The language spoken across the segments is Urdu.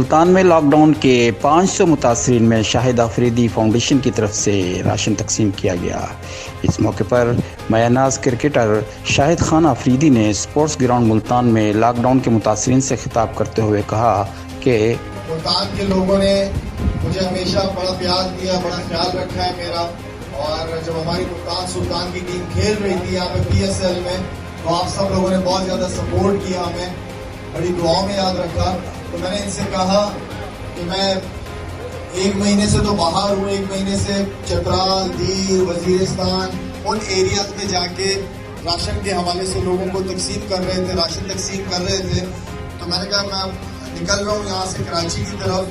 ملتان میں لاک ڈاؤن کے 500 متاثرین میں شاہد آفریدی فاؤنڈیشن کی طرف سے راشن تقسیم کیا گیا۔ اس موقع پر مایہ ناز کرکٹر شاہد خان آفریدی نے اسپورٹس گراؤنڈ ملتان میں لاک ڈاؤن کے متاثرین سے خطاب کرتے ہوئے کہا کہ ملتان کے لوگوں نے مجھے ہمیشہ بڑا پیار دیا، بڑا خیال رکھا ہے میرا، اور جب ہماری ملتان سلطان کی ٹیم کھیل رہی تھی یہاں پہ PSL میں، تو آپ سب لوگوں نے بہت زیادہ سپورٹ کیا، ہمیں بڑی دعاؤں میں یاد رکھا۔ تو میں نے ان سے کہا کہ میں 1 مہینے سے تو باہر ہوں، 1 مہینے سے چترال، دیر، وزیرستان ان ایریاز میں جا کے راشن کے حوالے سے لوگوں کو تقسیم کر رہے تھے، راشن تقسیم کر رہے تھے۔ تو میں نے کہا میں نکل رہا ہوں یہاں سے کراچی کی طرف،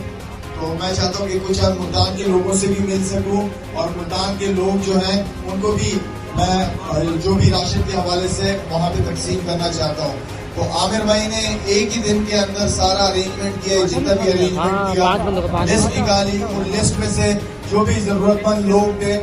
تو میں چاہتا ہوں کہ کچھ ملتان کے لوگوں سے بھی مل سکوں، اور ملتان کے لوگ جو ہیں ان کو بھی میں جو بھی راشن کے حوالے سے وہاں پہ تقسیم کرنا چاہتا ہوں۔ تو عامر بھائی نے ایک ہی دن کے اندر سارا ارینجمنٹ کیا، جتنا بھی ارینجمنٹ کیا، لسٹ نکالی، ان لسٹ میں سے جو بھی ضرورت مند لوگ تھے،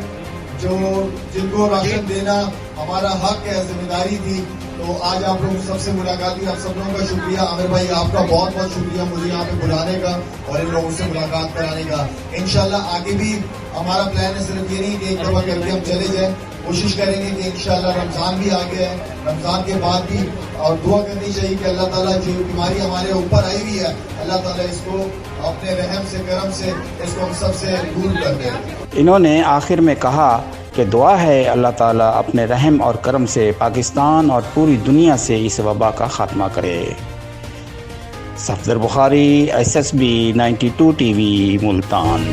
جن کو راشن دینا ہمارا حق ہے، ذمہ داری تھی، تو آج آپ لوگ سب سے ملاقات ہوئی۔ آپ سب لوگوں کا شکریہ۔ عامر بھائی آپ کا بہت بہت شکریہ مجھے یہاں پہ بلانے کا اور ان لوگوں سے ملاقات کرانے کا۔ انشاءاللہ آگے بھی ہمارا پلان ہے، صرف یہ نہیں کہ ایک دفعہ کر کے ہم چلے جائیں، کوشش کریں گے کہ انشاءاللہ رمضان بھی آ گیا ہے، رمضان کے بعد بھی، اور دعا کرنی چاہیے کہ اللہ تعالیٰ جو بیماری ہمارے اوپر آئی ہوئی ہے، اللہ تعالیٰ اس کو اپنے رحم سے، کرم سے اس کو ہم سب سے دور کر دے۔ انہوں نے آخر میں کہا کہ دعا ہے اللہ تعالیٰ اپنے رحم اور کرم سے پاکستان اور پوری دنیا سے اس وبا کا خاتمہ کرے۔ صفدر بخاری، SSB 92 TV، ملتان۔